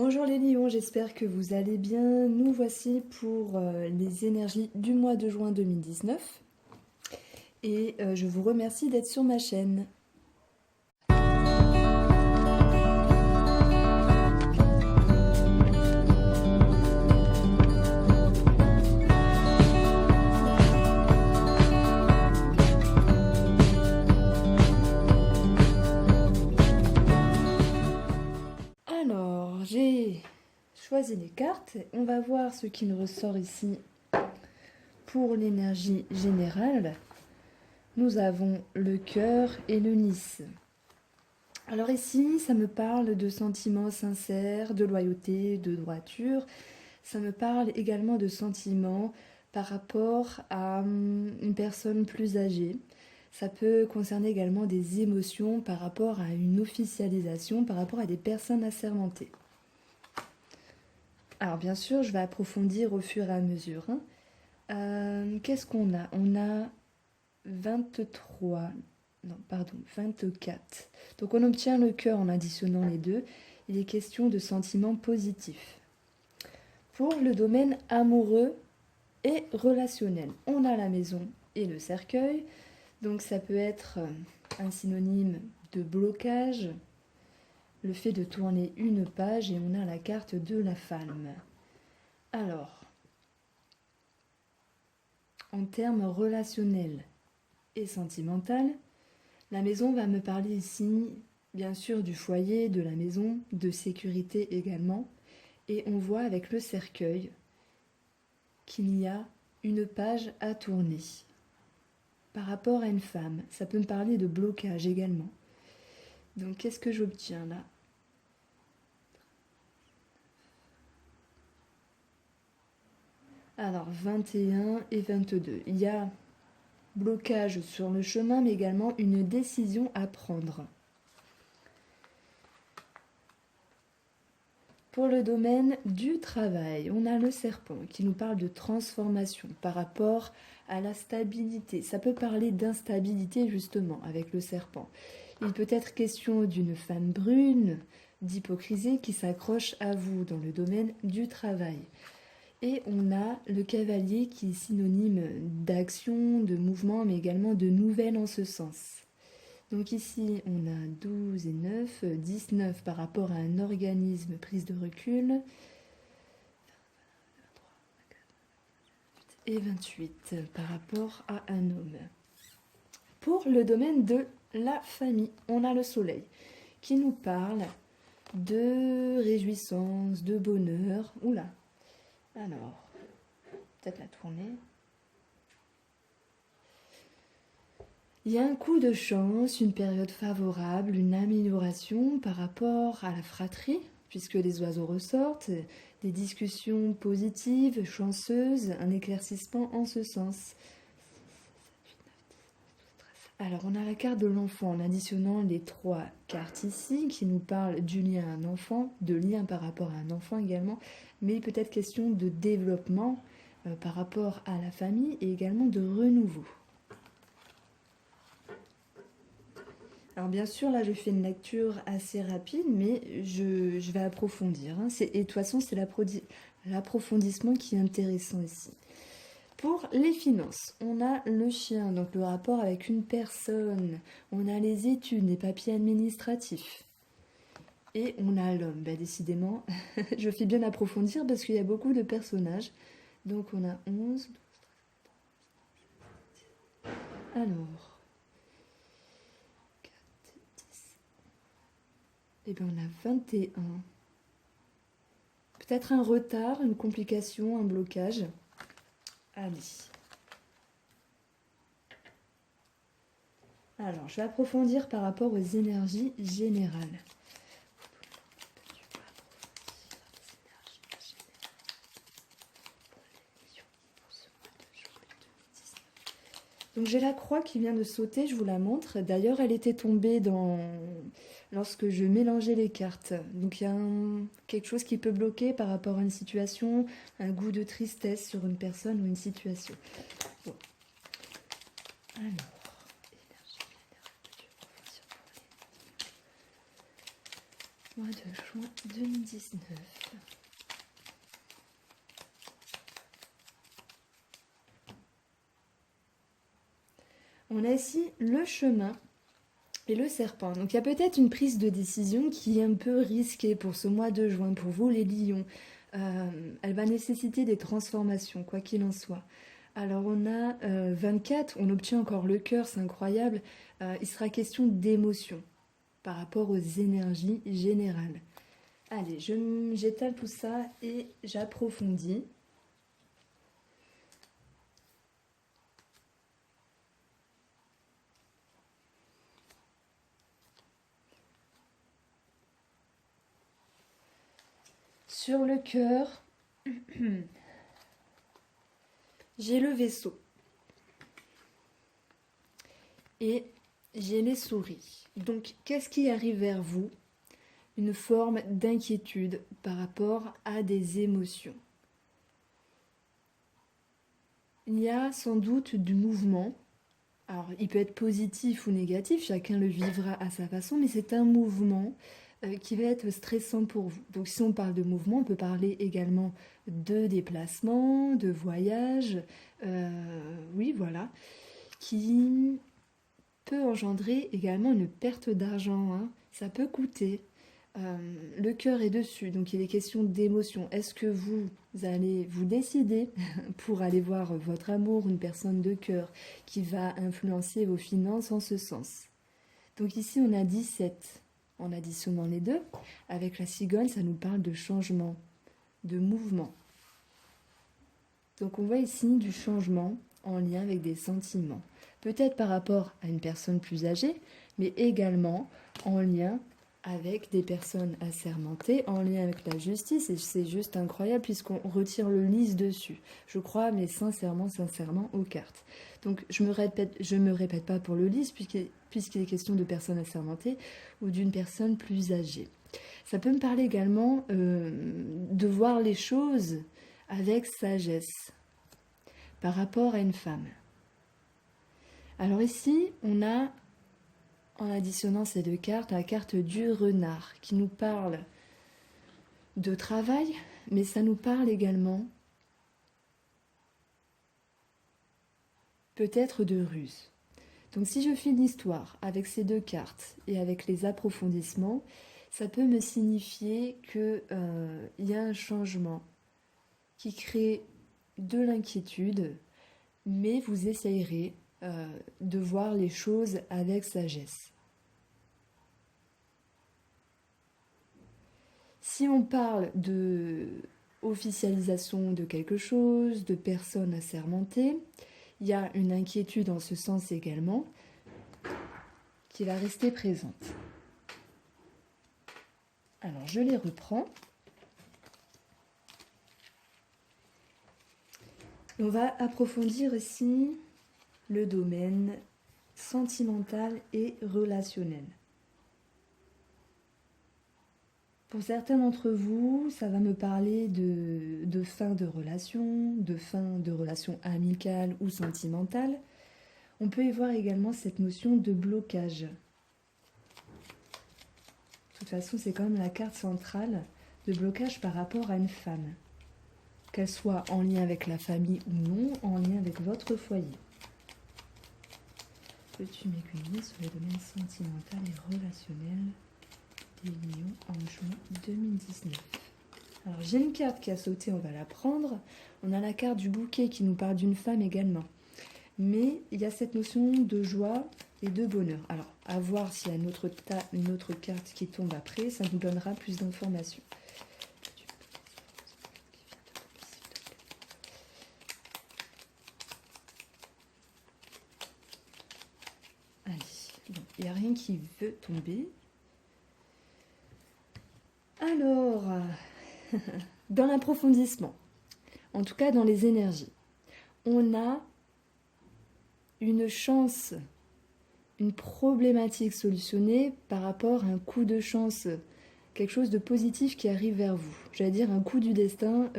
Bonjour les lions, j'espère que vous allez bien. Nous voici pour les énergies du mois de juin 2019 et je vous remercie d'être sur ma chaîne. Alors, j'ai choisi les cartes. On va voir ce qui nous ressort ici pour l'énergie générale. Nous avons le cœur et le Lys. Alors ici, ça me parle de sentiments sincères, de loyauté, de droiture. Ça me parle également de sentiments par rapport à une personne plus âgée. Ça peut concerner également des émotions par rapport à une officialisation, par rapport à des personnes assermentées. Alors bien sûr, je vais approfondir au fur et à mesure. Qu'est-ce qu'on a? On a 23, non pardon, 24. Donc on obtient le cœur en additionnant les deux. Il est question de sentiments positifs. Pour le domaine amoureux et relationnel, on a la maison et le cercueil. Donc ça peut être un synonyme de blocage, le fait de tourner une page, et on a la carte de la femme. Alors, en termes relationnels et sentimental, la maison va me parler ici, bien sûr, du foyer, de la maison, de sécurité également. Et on voit avec le cercueil qu'il y a une page à tourner. Par rapport à une femme, ça peut me parler de blocage également. Donc qu'est-ce que j'obtiens là? Alors 21 et 22, il y a blocage sur le chemin, mais également une décision à prendre. Pour le domaine du travail, on a le serpent qui nous parle de transformation par rapport à la stabilité. Ça peut parler d'instabilité justement avec le serpent. Il peut être question d'une femme brune, d'hypocrisie qui s'accroche à vous dans le domaine du travail. Et on a le cavalier qui est synonyme d'action, de mouvement, mais également de nouvelles en ce sens. Donc ici, on a 12 et 9, 19 par rapport à un organisme, prise de recul, et 28 par rapport à un homme. Pour le domaine de la famille, on a le soleil qui nous parle de réjouissance, de bonheur. Oula, alors, peut-être la tourner. Il y a un coup de chance, une période favorable, une amélioration par rapport à la fratrie, puisque les oiseaux ressortent, des discussions positives, chanceuses, un éclaircissement en ce sens. Alors, on a la carte de l'enfant en additionnant les trois cartes ici, qui nous parlent du lien à un enfant, de lien par rapport à un enfant également, mais peut-être question de développement par rapport à la famille et également de renouveau. Alors bien sûr, là je fais une lecture assez rapide, mais je vais approfondir. Et de toute façon, c'est l'approfondissement qui est intéressant ici. Pour les finances, on a le chien, donc le rapport avec une personne. On a les études, les papiers administratifs. Et on a l'homme. Ben, décidément, je fais bien approfondir parce qu'il y a beaucoup de personnages. Donc on a 11, 12, 13, 14, 15. Alors... Eh bien, on a 21. Peut-être un retard, une complication, un blocage. Allez. Alors, je vais approfondir par rapport aux énergies générales. Donc j'ai la croix qui vient de sauter, je vous la montre. D'ailleurs, elle était tombée lorsque je mélangeais les cartes. Donc il y a quelque chose qui peut bloquer par rapport à une situation, un goût de tristesse sur une personne ou une situation. Bon. Alors, énergie générale de Dieu, Mois de juin 2019. On a ici le chemin et le serpent. Donc il y a peut-être une prise de décision qui est un peu risquée pour ce mois de juin, pour vous les lions. Elle va nécessiter des transformations, quoi qu'il en soit. Alors on a 24, on obtient encore le cœur, c'est incroyable. Il sera question d'émotion par rapport aux énergies générales. Allez, j'étale tout ça et j'approfondis. Sur le cœur, j'ai le vaisseau. Et j'ai les souris. Donc, qu'est-ce qui arrive vers vous? Une forme d'inquiétude par rapport à des émotions. Il y a sans doute du mouvement. Alors, il peut être positif ou négatif, chacun le vivra à sa façon, mais c'est un mouvement qui va être stressant pour vous. Donc, si on parle de mouvement, on peut parler également de déplacement, de voyage, oui, voilà, qui peut engendrer également une perte d'argent, hein. Ça peut coûter. Le cœur est dessus, donc il est question d'émotion. Est-ce que vous allez vous décider pour aller voir votre amour, une personne de cœur qui va influencer vos finances en ce sens? Donc ici on a 17, en additionnant les deux. Avec la cigogne, ça nous parle de changement, de mouvement. Donc on voit ici du changement en lien avec des sentiments. Peut-être par rapport à une personne plus âgée, mais également en lien avec des personnes assermentées, en lien avec la justice, et c'est juste incroyable puisqu'on retire le lys dessus. Je crois, mais sincèrement aux cartes. Donc je me répète pas pour le lys puisqu'il est question de personnes assermentées ou d'une personne plus âgée. Ça peut me parler également de voir les choses avec sagesse par rapport à une femme. Alors ici, on a, en additionnant ces deux cartes, la carte du renard qui nous parle de travail, mais ça nous parle également peut-être de ruse. Donc si je fais l'histoire avec ces deux cartes et avec les approfondissements, ça peut me signifier qu'il y a un changement qui crée de l'inquiétude, mais vous essayerez de voir les choses avec sagesse. Si on parle de officialisation de quelque chose, de personnes assermentées, il y a une inquiétude en ce sens également qui va rester présente. Alors je les reprends. On va approfondir ici le domaine sentimental et relationnel. Pour certains d'entre vous, ça va me parler de fin de relation amicale ou sentimentale. On peut y voir également cette notion de blocage. De toute façon, c'est quand même la carte centrale de blocage par rapport à une femme. Qu'elle soit en lien avec la famille ou non, en lien avec votre foyer. Peux-tu m'aiguiller sur les domaines sentimental et relationnel des lions en juin 2019? Alors j'ai une carte qui a sauté, on va la prendre. On a la carte du bouquet qui nous parle d'une femme également. Mais il y a cette notion de joie et de bonheur. Alors à voir s'il y a une autre carte qui tombe après, ça nous donnera plus d'informations. Il n'y a rien qui veut tomber. Alors, dans l'approfondissement, en tout cas dans les énergies, on a une chance, une problématique solutionnée par rapport à un coup de chance, quelque chose de positif qui arrive vers vous. J'allais dire un coup du destin,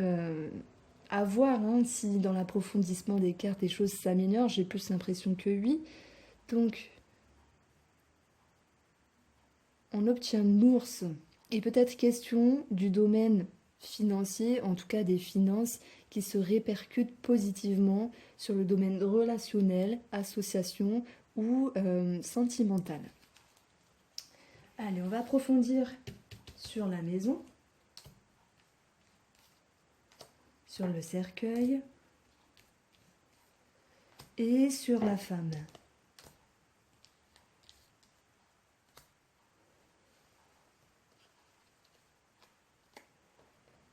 à voir si dans l'approfondissement des cartes les choses s'améliorent, j'ai plus l'impression que oui. Donc, on obtient l'ours Et peut-être question du domaine financier, en tout cas des finances, qui se répercutent positivement sur le domaine relationnel, association ou sentimental. Allez, on va approfondir sur la maison, sur le cercueil et sur la femme.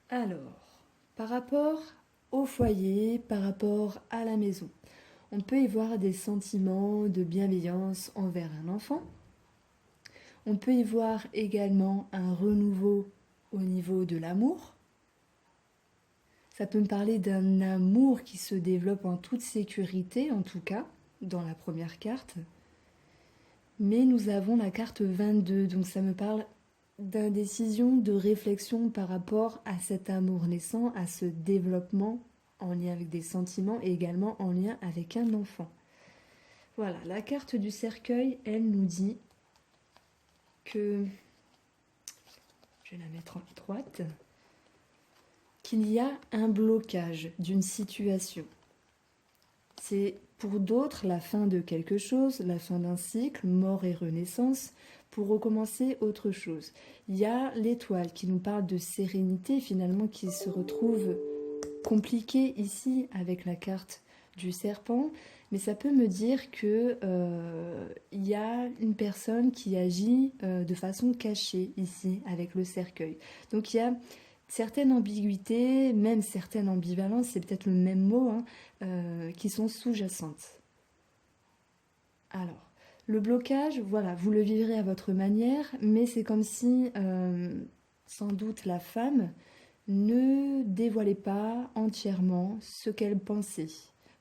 Alors, par rapport au foyer, par rapport à la maison, on peut y voir des sentiments de bienveillance envers un enfant. On peut y voir également un renouveau au niveau de l'amour. Ça peut me parler d'un amour qui se développe en toute sécurité, en tout cas, dans la première carte. Mais nous avons la carte 22, donc ça me parle d'indécision, de réflexion par rapport à cet amour naissant, à ce développement en lien avec des sentiments et également en lien avec un enfant. Voilà, la carte du cercueil, elle nous dit que, je vais la mettre en droite, qu'il y a un blocage d'une situation. C'est pour d'autres la fin de quelque chose, la fin d'un cycle, mort et renaissance, pour recommencer autre chose. Il y a l'étoile qui nous parle de sérénité finalement qui se retrouve compliquée ici avec la carte du serpent, mais ça peut me dire que il y a une personne qui agit de façon cachée ici avec le cercueil. Donc il y a certaines ambiguïtés, même certaines ambivalences, c'est peut-être le même mot, qui sont sous-jacentes. Alors, le blocage, voilà, vous le vivrez à votre manière, mais c'est comme si, sans doute, la femme ne dévoilait pas entièrement ce qu'elle pensait.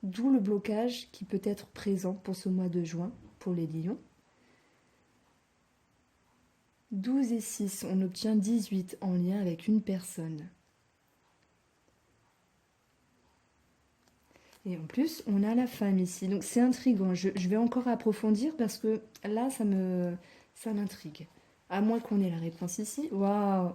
D'où le blocage qui peut être présent pour ce mois de juin, pour les lions. 12 et 6, on obtient 18 en lien avec une personne. Et en plus, on a la femme ici. Donc c'est intriguant. Je vais encore approfondir parce que là, ça m'intrigue. À moins qu'on ait la réponse ici. Waouh,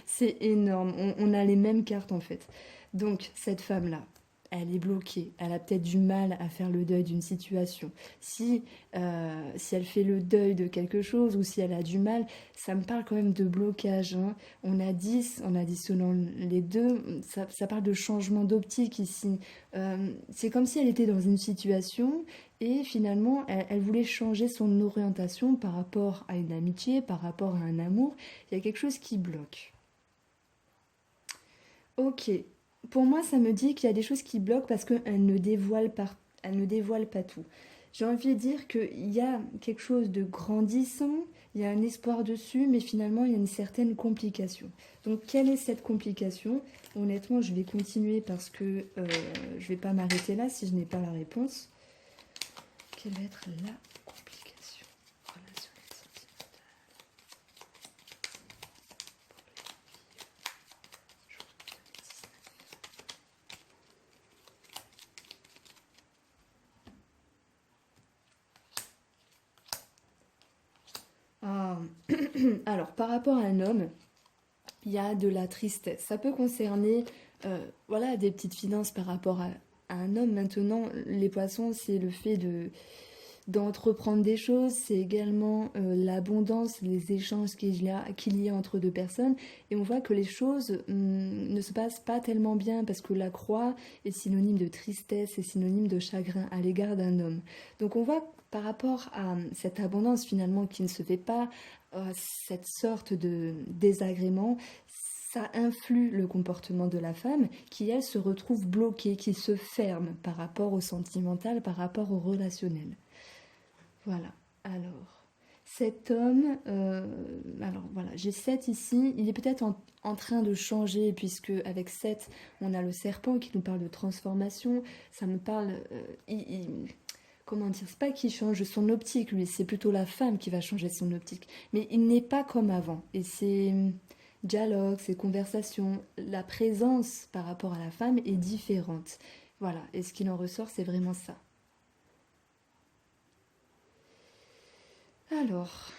c'est énorme. On a les mêmes cartes en fait. Donc cette femme-là, elle est bloquée. Elle a peut-être du mal à faire le deuil d'une situation. Si elle fait le deuil de quelque chose ou si elle a du mal, ça me parle quand même de blocage. On a 10 en additionnant les deux. Ça parle de changement d'optique ici. C'est comme si elle était dans une situation et finalement elle voulait changer son orientation par rapport à une amitié, par rapport à un amour. Il y a quelque chose qui bloque. Ok, pour moi ça me dit qu'il y a des choses qui bloquent parce elle ne dévoile pas tout. J'ai envie de dire qu'il y a quelque chose de grandissant, il y a un espoir dessus, mais finalement il y a une certaine complication. Donc quelle est cette complication? Honnêtement, je vais continuer parce que je ne vais pas m'arrêter là si je n'ai pas la réponse. Quelle va être la complication relationnelle sentimentale pour le 2019? Alors, par rapport à un homme, il y a de la tristesse. Ça peut concerner voilà, des petites finances par rapport à un homme. Maintenant, les poissons, c'est le fait d'entreprendre des choses, c'est également l'abondance, les échanges qu'il y a entre deux personnes. Et on voit que les choses ne se passent pas tellement bien parce que la croix est synonyme de tristesse, est synonyme de chagrin à l'égard d'un homme. Donc on voit par rapport à cette abondance finalement qui ne se fait pas, cette sorte de désagrément, ça influe le comportement de la femme qui, elle, se retrouve bloquée, qui se ferme par rapport au sentimental, par rapport au relationnel. Voilà. Alors, cet homme, alors voilà, j'ai 7 ici. Il est peut-être en train de changer, puisque avec 7, on a le serpent qui nous parle de transformation. Ça me parle. Comment dire? C'est pas qu'il change son optique, lui, c'est plutôt la femme qui va changer son optique. Mais il n'est pas comme avant. Et ses dialogues, ses conversations, la présence par rapport à la femme est différente. Voilà. Et ce qu'il en ressort, c'est vraiment ça. Alors,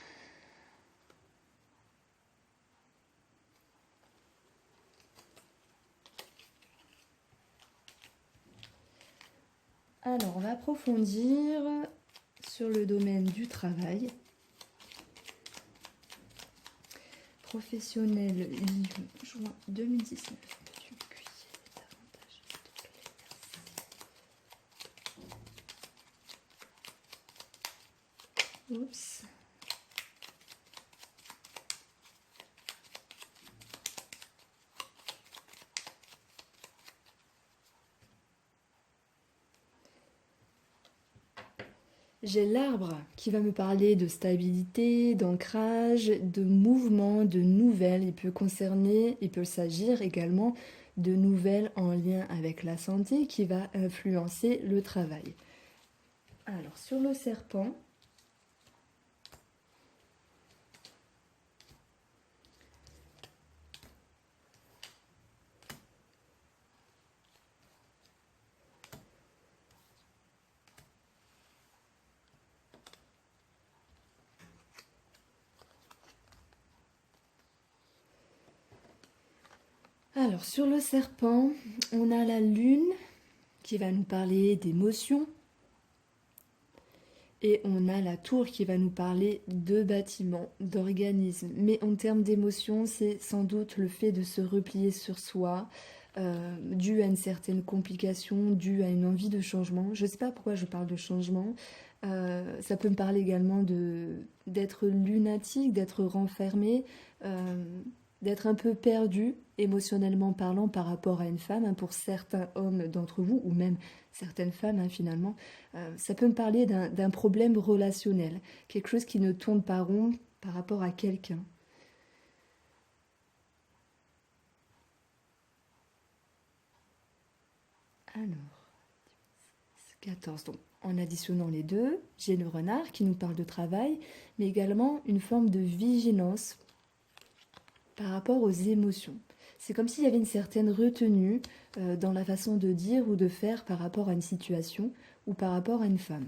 Alors, on va approfondir sur le domaine du travail. Professionnel, Lyon, juin 2019. Monsieur Cuillet, davantage de clés, merci. Oups. J'ai l'arbre qui va me parler de stabilité, d'ancrage, de mouvement, de nouvelles. Il peut s'agir également de nouvelles en lien avec la santé qui va influencer le travail. Alors, sur le serpent, on a la lune qui va nous parler d'émotions et on a la tour qui va nous parler de bâtiments, d'organismes. Mais en termes d'émotions, c'est sans doute le fait de se replier sur soi, dû à une certaine complication, dû à une envie de changement. Je ne sais pas pourquoi je parle de changement. Ça peut me parler également d'être lunatique, d'être renfermé, d'être un peu perdu émotionnellement parlant par rapport à une femme, hein, pour certains hommes d'entre vous, ou même certaines femmes, hein, finalement. Ça peut me parler d'un problème relationnel, quelque chose qui ne tourne pas rond par rapport à quelqu'un. Alors, 14. Donc, en additionnant les deux, j'ai le renard qui nous parle de travail, mais également une forme de vigilance par rapport aux émotions. C'est comme s'il y avait une certaine retenue dans la façon de dire ou de faire par rapport à une situation ou par rapport à une femme.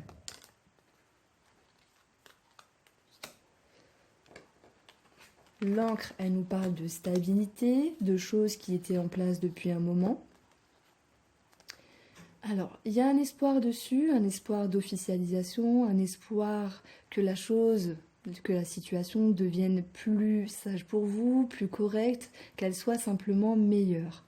L'encre, elle nous parle de stabilité, de choses qui étaient en place depuis un moment. Alors, il y a un espoir dessus, un espoir d'officialisation, un espoir que la situation devienne plus sage pour vous, plus correcte, qu'elle soit simplement meilleure.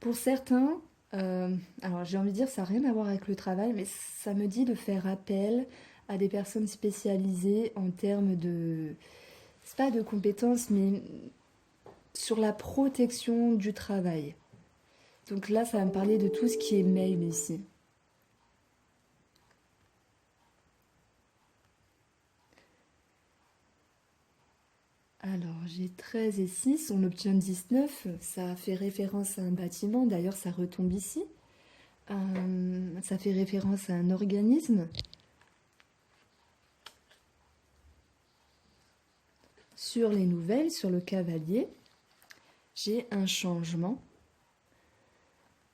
Pour certains, alors j'ai envie de dire ça n'a rien à voir avec le travail, mais ça me dit de faire appel à des personnes spécialisées en termes de, c'est pas de compétences, mais sur la protection du travail. Donc là, ça va me parler de tout ce qui est mail ici. Alors, j'ai 13 et 6, on obtient 19, ça fait référence à un bâtiment, d'ailleurs ça retombe ici. Ça fait référence à un organisme. Sur les nouvelles, sur le cavalier, j'ai un changement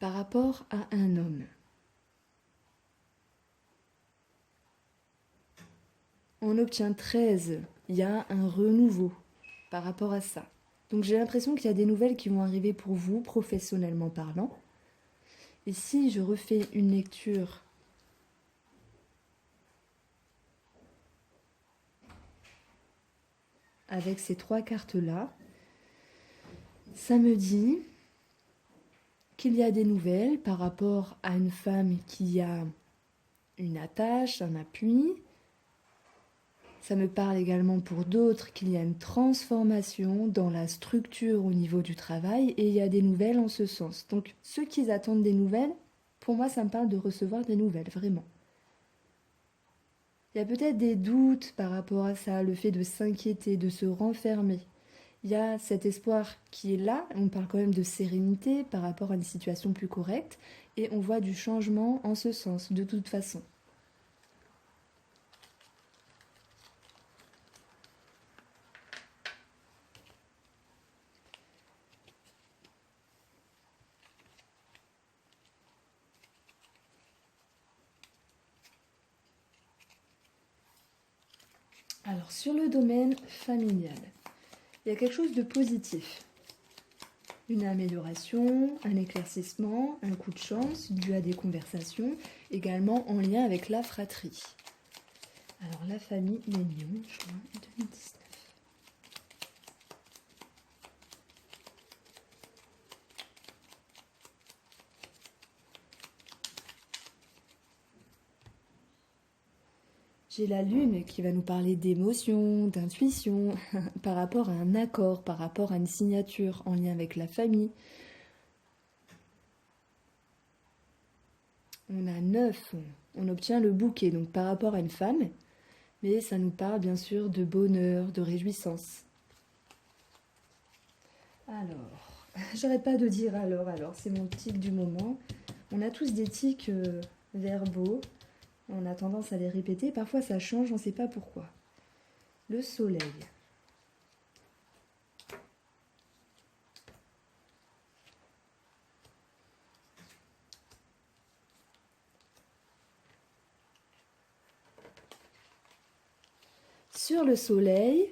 par rapport à un homme. On obtient 13, il y a un renouveau par rapport à ça. Donc j'ai l'impression qu'il y a des nouvelles qui vont arriver pour vous, professionnellement parlant. Et si je refais une lecture avec ces trois cartes-là, ça me dit qu'il y a des nouvelles par rapport à une femme qui a une attache, un appui. Ça me parle également pour d'autres qu'il y a une transformation dans la structure au niveau du travail et il y a des nouvelles en ce sens. Donc ceux qui attendent des nouvelles, pour moi ça me parle de recevoir des nouvelles, vraiment. Il y a peut-être des doutes par rapport à ça, le fait de s'inquiéter, de se renfermer. Il y a cet espoir qui est là, on parle quand même de sérénité par rapport à une situation plus correcte, et on voit du changement en ce sens, de toute façon. Alors, sur le domaine familial, il y a quelque chose de positif. Une amélioration, un éclaircissement, un coup de chance dû à des conversations, également en lien avec la fratrie. Alors la famille, les lions, juin 2019. J'ai la lune qui va nous parler d'émotion, d'intuition, par rapport à un accord, par rapport à une signature en lien avec la famille. On a 9, on obtient le bouquet, donc par rapport à une femme, mais ça nous parle bien sûr de bonheur, de réjouissance. Alors, j'arrête pas de dire alors, c'est mon tic du moment. On a tous des tics verbaux, on a tendance à les répéter, parfois ça change, on ne sait pas pourquoi. Le soleil. Sur le soleil,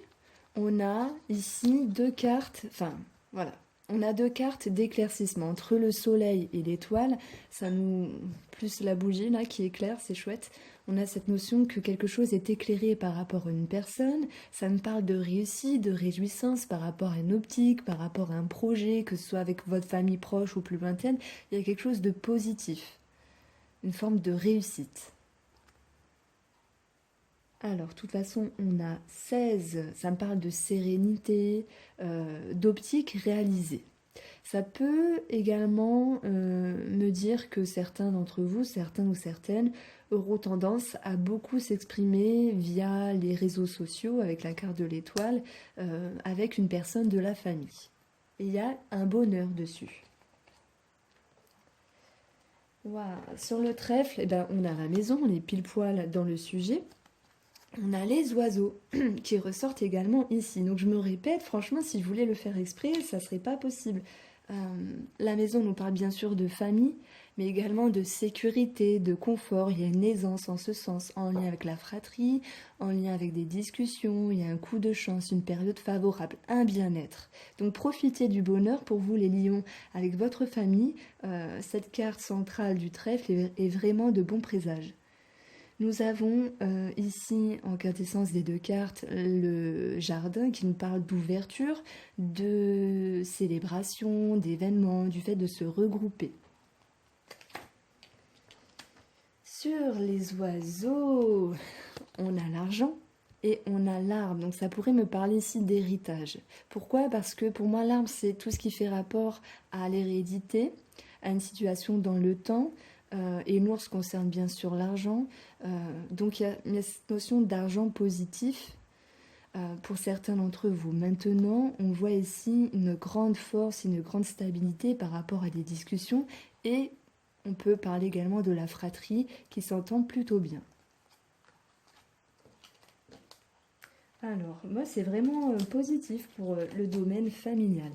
on a ici deux cartes, enfin voilà, on a deux cartes d'éclaircissement entre le soleil et l'étoile. Ça nous, plus la bougie là qui éclaire, c'est chouette. On a cette notion que quelque chose est éclairé par rapport à une personne. Ça me parle de réussite, de réjouissance par rapport à une optique, par rapport à un projet, que ce soit avec votre famille proche ou plus lointaine. Il y a quelque chose de positif, une forme de réussite. Alors, de toute façon, on a 16, ça me parle de sérénité, d'optique réalisée. Ça peut également me dire que certains d'entre vous, certains ou certaines, auront tendance à beaucoup s'exprimer via les réseaux sociaux avec la carte de l'étoile, avec une personne de la famille. Et il y a un bonheur dessus. Wow. Sur le trèfle, eh ben, on a la maison, on est pile poil dans le sujet. On a les oiseaux qui ressortent également ici. Donc je me répète, franchement, si je voulais le faire exprès, ça serait pas possible. La maison nous parle bien sûr de famille, mais également de sécurité, de confort. Il y a une aisance en ce sens, en lien avec la fratrie, en lien avec des discussions. Il y a un coup de chance, une période favorable, un bien-être. Donc profitez du bonheur pour vous les lions avec votre famille. Cette carte centrale du trèfle est vraiment de bons présages. Nous avons ici, en quintessence des deux cartes, le jardin qui nous parle d'ouverture, de célébration, d'événements, du fait de se regrouper. Sur les oiseaux, on a l'argent et on a l'arbre. Donc ça pourrait me parler ici d'héritage. Pourquoi? Parce que pour moi, l'arbre, c'est tout ce qui fait rapport à l'hérédité, à une situation dans le temps. Et l'ours concerne bien sûr l'argent. Donc il y a cette notion d'argent positif pour certains d'entre vous. Maintenant, on voit ici une grande force, une grande stabilité par rapport à des discussions et on peut parler également de la fratrie qui s'entend plutôt bien. Alors, moi, c'est vraiment positif pour le domaine familial.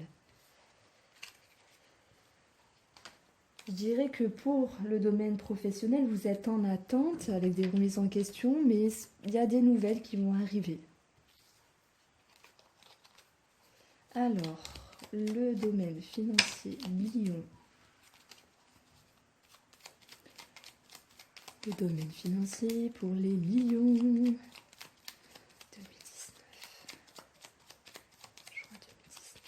Je dirais que pour le domaine professionnel, vous êtes en attente avec des remises en question, mais il y a des nouvelles qui vont arriver. Alors, le domaine financier, Lion. Le domaine financier pour les lions. 2019. Juin 2019.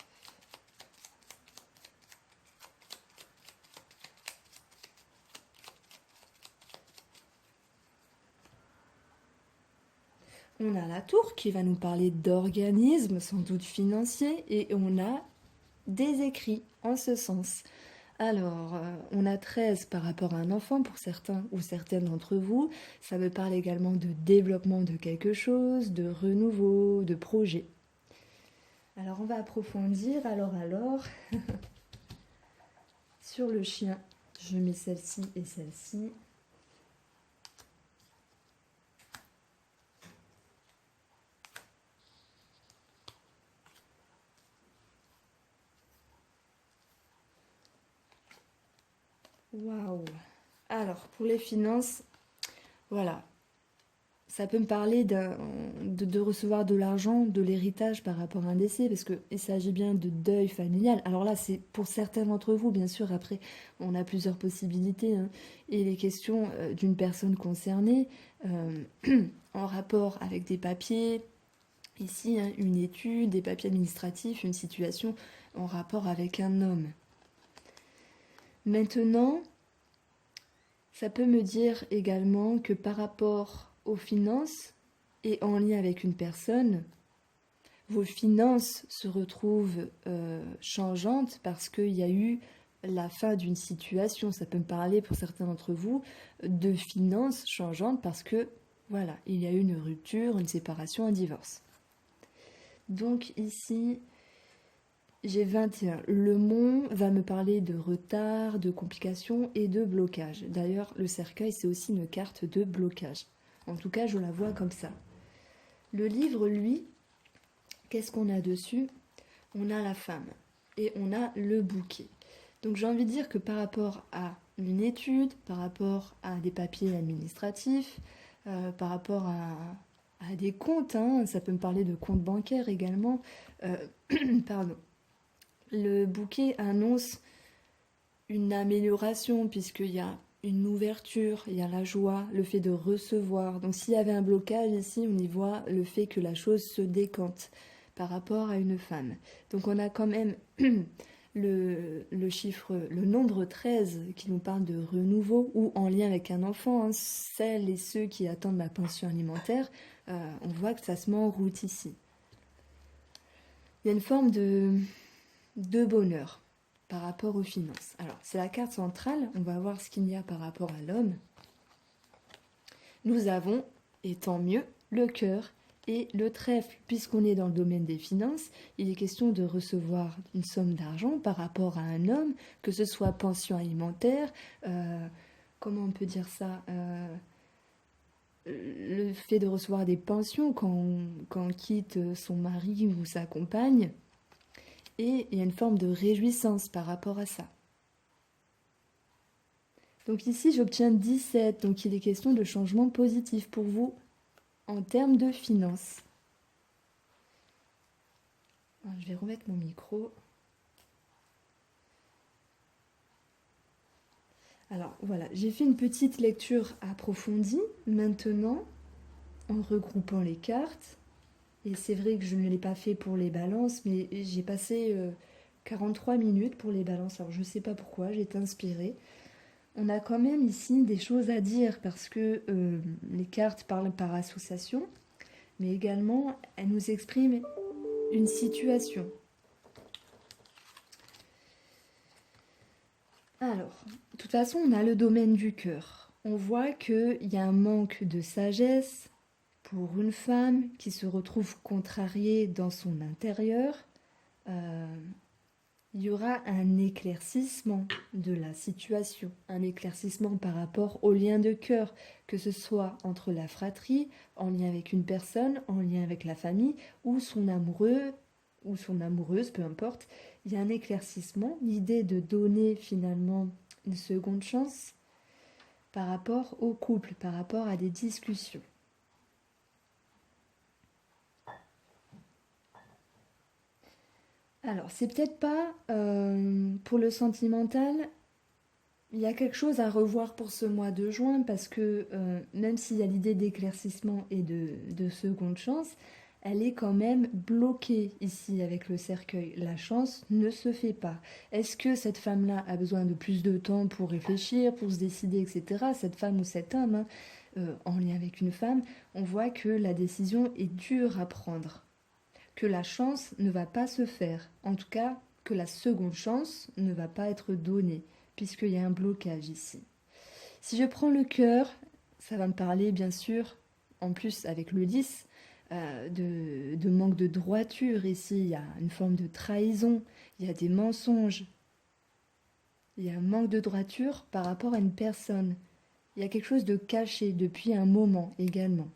On a la tour qui va nous parler d'organisme, sans doute financier, et on a des écrits en ce sens. Alors, on a 13 par rapport à un enfant pour certains ou certaines d'entre vous. Ça me parle également de développement de quelque chose, de renouveau, de projet. Alors, on va approfondir. Alors, sur le chien, je mets celle-ci et celle-ci. Waouh! Alors, pour les finances, voilà. Ça peut me parler de recevoir de l'argent, de l'héritage par rapport à un décès, parce qu'il s'agit bien de deuil familial. Alors là, c'est pour certains d'entre vous, bien sûr, après, on a plusieurs possibilités, hein. Et les questions d'une personne concernée, euh, en rapport avec des papiers, ici, hein, une étude, des papiers administratifs, une situation en rapport avec un homme. Maintenant, ça peut me dire également que par rapport aux finances et en lien avec une personne, vos finances se retrouvent changeantes parce qu'il y a eu la fin d'une situation. Ça peut me parler pour certains d'entre vous de finances changeantes parce que voilà, il y a eu une rupture, une séparation, un divorce. Donc ici, j'ai 21. Le mont va me parler de retard, de complications et de blocage. D'ailleurs, le cercueil, c'est aussi une carte de blocage. En tout cas, je la vois comme ça. Le livre, lui, qu'est-ce qu'on a dessus? On a la femme et on a le bouquet. Donc j'ai envie de dire que par rapport à une étude, par rapport à des papiers administratifs, par rapport à des comptes, hein, ça peut me parler de comptes bancaires également, pardon. Le bouquet annonce une amélioration puisqu'il y a une ouverture, il y a la joie, le fait de recevoir. Donc s'il y avait un blocage ici, on y voit le fait que la chose se décante par rapport à une femme. Donc on a quand même le chiffre, le nombre 13 qui nous parle de renouveau ou en lien avec un enfant, hein, celles et ceux qui attendent la pension alimentaire, on voit que ça se met en route ici. Il y a une forme de bonheur par rapport aux finances. Alors, c'est la carte centrale, on va voir ce qu'il y a par rapport à l'homme. Nous avons, et tant mieux, le cœur et le trèfle. Puisqu'on est dans le domaine des finances, il est question de recevoir une somme d'argent par rapport à un homme, que ce soit pension alimentaire, comment on peut dire ça, le fait de recevoir des pensions quand on quitte son mari ou sa compagne. Et il y a une forme de réjouissance par rapport à ça. Donc ici, j'obtiens 17. Donc il est question de changement positif pour vous en termes de finances. Alors, je vais remettre mon micro. Alors voilà, j'ai fait une petite lecture approfondie maintenant en regroupant les cartes. Et c'est vrai que je ne l'ai pas fait pour les balances, mais j'ai passé 43 minutes pour les balances. Alors je ne sais pas pourquoi, j'ai été inspirée. On a quand même ici des choses à dire parce que les cartes parlent par association, mais également elles nous expriment une situation. Alors, de toute façon, on a le domaine du cœur. On voit qu'il y a un manque de sagesse pour une femme qui se retrouve contrariée dans son intérieur. Euh, il y aura un éclaircissement de la situation, un éclaircissement par rapport au lien de cœur, que ce soit entre la fratrie, en lien avec une personne, en lien avec la famille, ou son amoureux, ou son amoureuse, peu importe. Il y a un éclaircissement, l'idée de donner finalement une seconde chance par rapport au couple, par rapport à des discussions. Alors, c'est peut-être pas pour le sentimental, il y a quelque chose à revoir pour ce mois de juin parce que même s'il y a l'idée d'éclaircissement et de seconde chance, elle est quand même bloquée ici avec le cercueil. La chance ne se fait pas. Est-ce que cette femme-là a besoin de plus de temps pour réfléchir, pour se décider, etc. Cette femme ou cet homme, hein, en lien avec une femme, on voit que la décision est dure à prendre, que la chance ne va pas se faire. En tout cas, que la seconde chance ne va pas être donnée, puisqu'il y a un blocage ici. Si je prends le cœur, ça va me parler bien sûr, en plus avec le 10, de manque de droiture ici. Il y a une forme de trahison, il y a des mensonges, il y a un manque de droiture par rapport à une personne. Il y a quelque chose de caché depuis un moment également.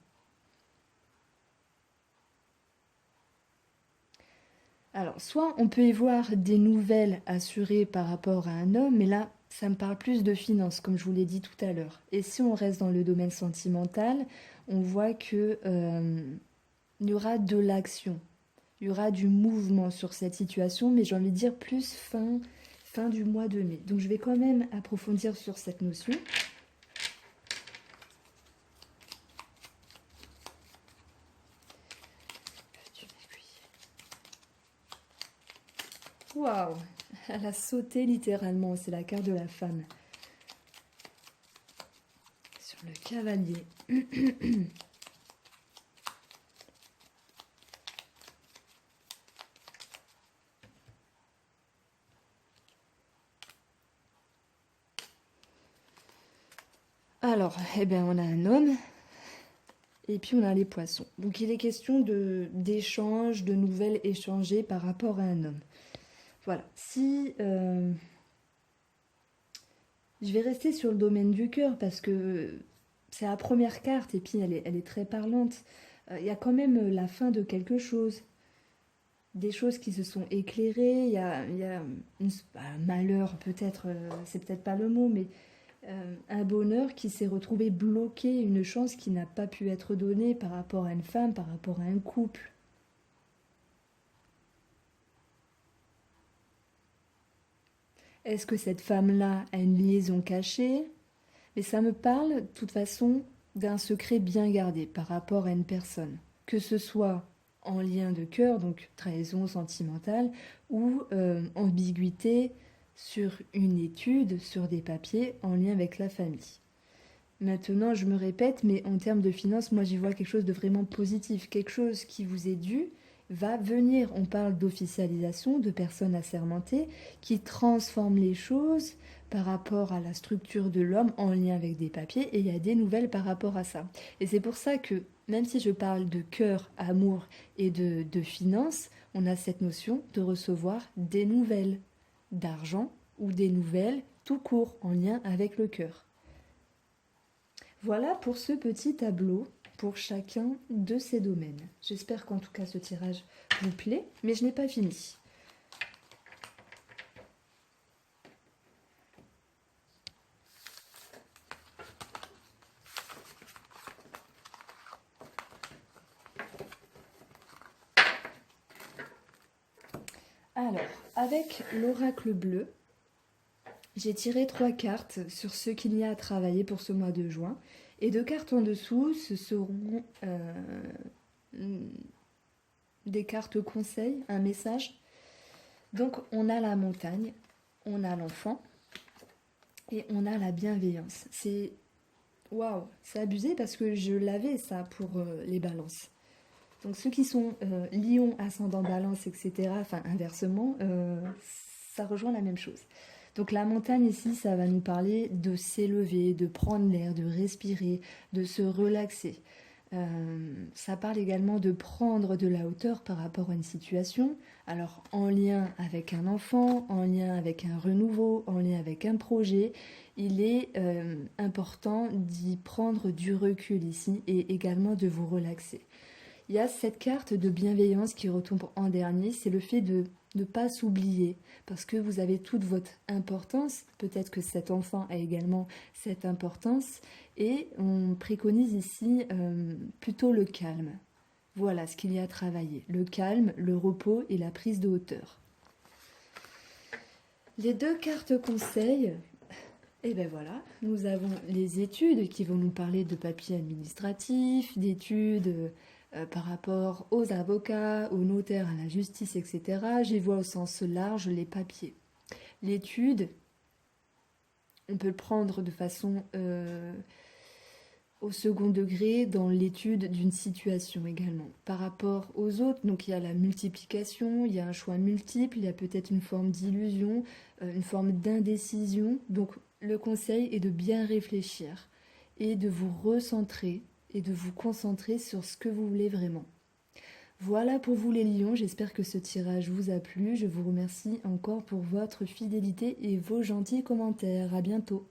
Alors, soit on peut y voir des nouvelles assurées par rapport à un homme, mais là, ça me parle plus de finances, comme je vous l'ai dit tout à l'heure. Et si on reste dans le domaine sentimental, on voit que il y aura de l'action, il y aura du mouvement sur cette situation, mais j'ai envie de dire plus fin du mois de mai. Donc je vais quand même approfondir sur cette notion. Waouh, elle a sauté littéralement, c'est la carte de la femme. Sur le cavalier. Alors, eh bien, on a un homme et puis on a les poissons. Donc, il est question d'échanges, de nouvelles échangées par rapport à un homme. Voilà. Si je vais rester sur le domaine du cœur parce que c'est la première carte et puis elle est très parlante. Il y a quand même la fin de quelque chose. Des choses qui se sont éclairées. Il y a un malheur, peut-être, c'est peut-être pas le mot, mais un bonheur qui s'est retrouvé bloqué, une chance qui n'a pas pu être donnée par rapport à une femme, par rapport à un couple. Est-ce que cette femme-là a une liaison cachée? Mais ça me parle, de toute façon, d'un secret bien gardé par rapport à une personne. Que ce soit en lien de cœur, donc trahison sentimentale, ou ambiguïté sur une étude, sur des papiers en lien avec la famille. Maintenant, je me répète, mais en termes de finances, moi j'y vois quelque chose de vraiment positif, quelque chose qui vous est dû va venir. On parle d'officialisation, de personnes assermentées qui transforment les choses par rapport à la structure de l'homme en lien avec des papiers, et il y a des nouvelles par rapport à ça. Et c'est pour ça que, même si je parle de cœur, amour et de finances, on a cette notion de recevoir des nouvelles d'argent ou des nouvelles tout court en lien avec le cœur. Voilà pour ce petit tableau pour chacun de ces domaines. J'espère qu'en tout cas ce tirage vous plaît, mais je n'ai pas fini. Alors, avec l'oracle bleu, j'ai tiré 3 cartes sur ce qu'il y a à travailler pour ce mois de juin. Et 2 cartes en dessous, ce seront des cartes conseils, un message. Donc on a la montagne, on a l'enfant et on a la bienveillance. C'est waouh, c'est abusé parce que je l'avais ça pour les balances. Donc ceux qui sont lion, ascendant balance, etc., enfin inversement, ça rejoint la même chose. Donc la montagne ici, ça va nous parler de s'élever, de prendre l'air, de respirer, de se relaxer. Ça parle également de prendre de la hauteur par rapport à une situation, alors en lien avec un enfant, en lien avec un renouveau, en lien avec un projet. Il est important d'y prendre du recul ici et également de vous relaxer. Il y a cette carte de bienveillance qui retombe en dernier, c'est le fait de ne pas s'oublier, parce que vous avez toute votre importance, peut-être que cet enfant a également cette importance, et on préconise ici plutôt le calme. Voilà ce qu'il y a à travailler, le calme, le repos et la prise de hauteur. Les 2 cartes conseils, et ben voilà, nous avons les études qui vont nous parler de papiers administratifs, d'études par rapport aux avocats, aux notaires, à la justice, etc. J'y vois au sens large les papiers. L'étude, on peut le prendre de façon au second degré dans l'étude d'une situation également. Par rapport aux autres, donc il y a la multiplication, il y a un choix multiple, il y a peut-être une forme d'illusion, une forme d'indécision. Donc le conseil est de bien réfléchir et de vous recentrer et de vous concentrer sur ce que vous voulez vraiment. Voilà pour vous les lions, j'espère que ce tirage vous a plu. Je vous remercie encore pour votre fidélité et vos gentils commentaires. À bientôt.